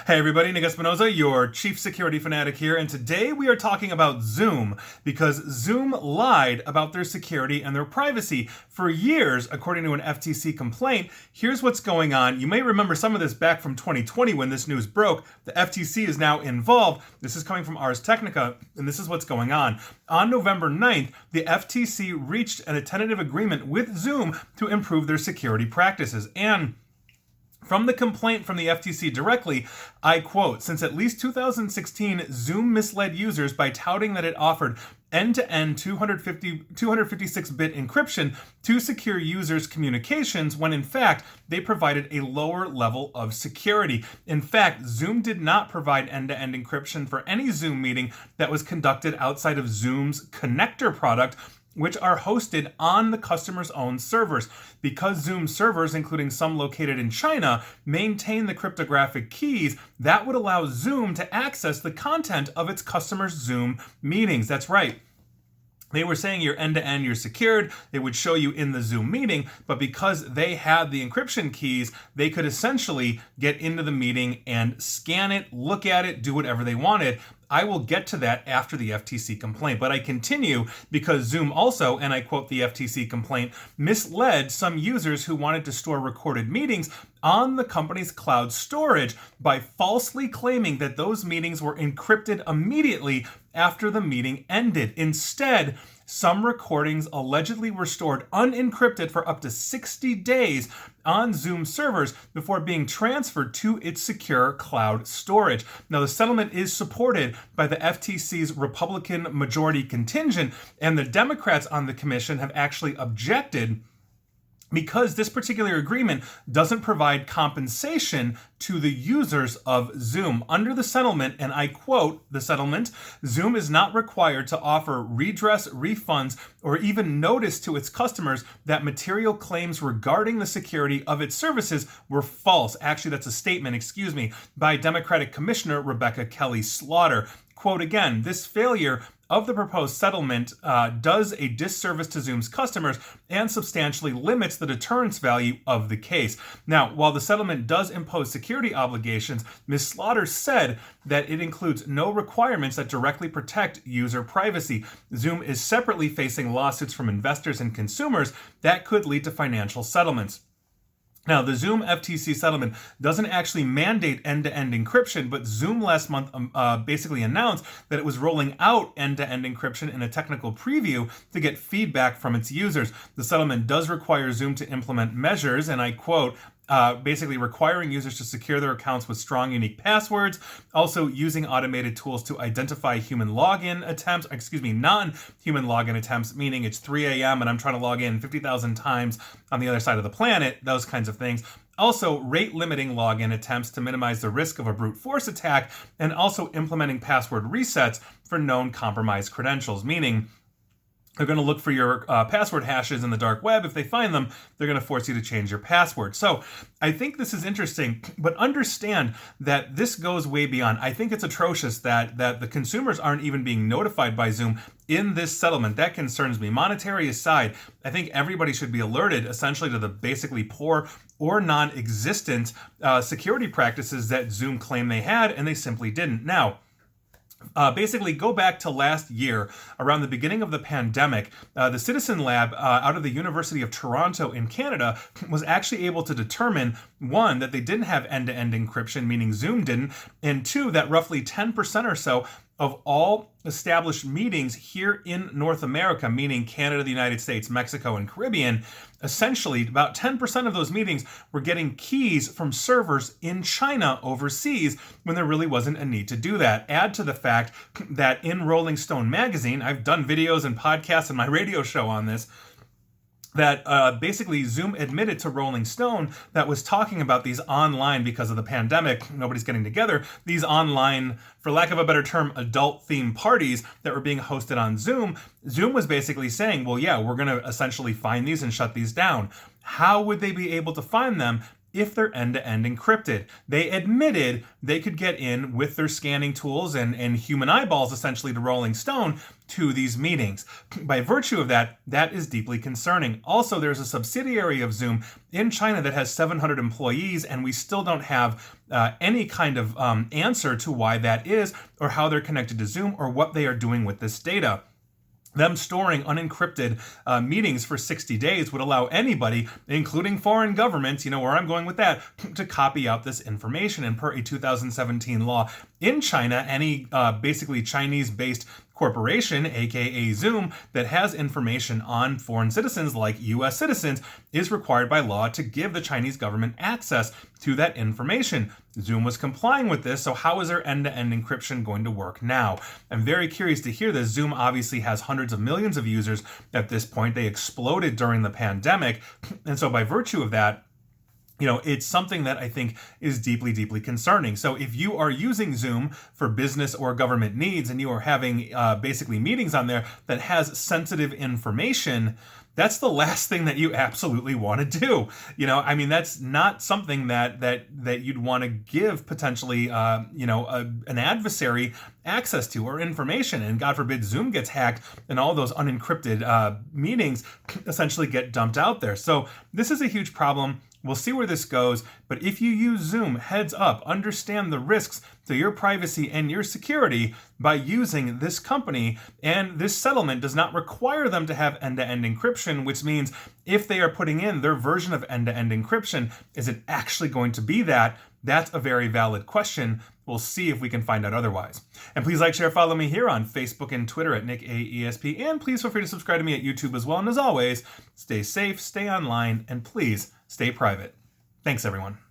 Hey everybody, Nick Espinoza, your chief security fanatic here, and today we are talking about Zoom because Zoom lied about their security and their privacy for years, according to an FTC complaint. Here's what's going on. You may remember some of this back from 2020 when this news broke. The FTC is now involved. This is coming from Ars Technica, and this is what's going on. On November 9th, the FTC reached a tentative agreement with Zoom to improve their security practices. And from the complaint from the FTC directly, I quote, "Since at least 2016, Zoom misled users by touting that it offered end-to-end 256-bit encryption to secure users' communications when in fact they provided a lower level of security. In fact, Zoom did not provide end-to-end encryption for any Zoom meeting that was conducted outside of Zoom's connector product, which are hosted on the customer's own servers. Because Zoom servers, including some located in China, maintain the cryptographic keys, that would allow Zoom to access the content of its customers' Zoom meetings." That's right. They were saying you're end-to-end, you're secured. They would show you in the Zoom meeting, but because they had the encryption keys, they could essentially get into the meeting and scan it, look at it, do whatever they wanted. I will get to that after the FTC complaint, but I continue because Zoom also, and I quote the FTC complaint, misled some users who wanted to store recorded meetings on the company's cloud storage by falsely claiming that those meetings were encrypted immediately after the meeting ended. Instead, some recordings allegedly were stored unencrypted for up to 60 days on Zoom servers before being transferred to its secure cloud storage. Now, the settlement is supported by the FTC's Republican majority contingent, and the Democrats on the commission have actually objected because this particular agreement doesn't provide compensation to the users of Zoom. Under the settlement, and I quote the settlement, "Zoom is not required to offer redress, refunds, or even notice to its customers that material claims regarding the security of its services were false." Actually, that's a statement, by Democratic Commissioner Rebecca Kelly Slaughter. Quote again, "This failure of the proposed settlement does a disservice to Zoom's customers and substantially limits the deterrence value of the case." Now, while the settlement does impose security obligations, Ms. Slaughter said that it includes no requirements that directly protect user privacy. Zoom is separately facing lawsuits from investors and consumers that could lead to financial settlements. Now, the Zoom FTC settlement doesn't actually mandate end-to-end encryption, but Zoom last month basically announced that it was rolling out end-to-end encryption in a technical preview to get feedback from its users. The settlement does require Zoom to implement measures, and I quote, basically requiring users to secure their accounts with strong, unique passwords, also using automated tools to identify non-human login attempts, meaning it's 3 a.m. and I'm trying to log in 50,000 times on the other side of the planet, those kinds of things. Also, rate limiting login attempts to minimize the risk of a brute force attack, and also implementing password resets for known compromised credentials, meaning they're going to look for your password hashes in the dark web. If they find them, they're going to force you to change your password. So I think this is interesting, but understand that this goes way beyond. I think it's atrocious that the consumers aren't even being notified by Zoom in this settlement. That concerns me. Monetary aside, I think everybody should be alerted essentially to the basically poor or non-existent security practices that Zoom claimed they had, and they simply didn't. Now, basically go back to last year, around the beginning of the pandemic, the Citizen Lab out of the University of Toronto in Canada was actually able to determine, one, that they didn't have end-to-end encryption, meaning Zoom didn't, and two, that roughly 10% or so of all established meetings here in North America, meaning Canada, the United States, Mexico, and Caribbean, essentially about 10% of those meetings were getting keys from servers in China overseas when there really wasn't a need to do that. Add to the fact that in Rolling Stone magazine, I've done videos and podcasts and my radio show on this, that basically Zoom admitted to Rolling Stone that was talking about these online, because of the pandemic, nobody's getting together, these online, for lack of a better term, adult themed parties that were being hosted on Zoom. Zoom was basically saying, well, yeah, we're going to essentially find these and shut these down. How would they be able to find them if they're end-to-end encrypted. They admitted they could get in with their scanning tools and human eyeballs, essentially, to Rolling Stone, to these meetings. By virtue of that, that is deeply concerning. Also, there's a subsidiary of Zoom in China that has 700 employees, and we still don't have any kind of answer to why that is, or how they're connected to Zoom, or what they are doing with this data. Them storing unencrypted meetings for 60 days would allow anybody, including foreign governments, you know where I'm going with that, to copy out this information. And per a 2017 law in China, any basically Chinese-based corporation, aka Zoom, that has information on foreign citizens like US citizens is required by law to give the Chinese government access to that information. Zoom was complying with this, so how is their end-to-end encryption going to work now? I'm very curious to hear this. Zoom obviously has hundreds of millions of users at this point. They exploded during the pandemic, and so by virtue of that, you know, it's something that I think is deeply, deeply concerning. So if you are using Zoom for business or government needs and you are having basically meetings on there that has sensitive information, that's the last thing that you absolutely want to do. You know, I mean, that's not something that you'd want to give potentially, an adversary access to or information. And God forbid Zoom gets hacked and all those unencrypted meetings essentially get dumped out there. So this is a huge problem. We'll see where this goes, but if you use Zoom, heads up, understand the risks to your privacy and your security by using this company, and this settlement does not require them to have end-to-end encryption, which means if they are putting in their version of end-to-end encryption, is it actually going to be that? That's a very valid question. We'll see if we can find out otherwise. And please like, share, follow me here on Facebook and Twitter at NickAESP, and please feel free to subscribe to me at YouTube as well. And as always, stay safe, stay online, and please stay private. Thanks, everyone.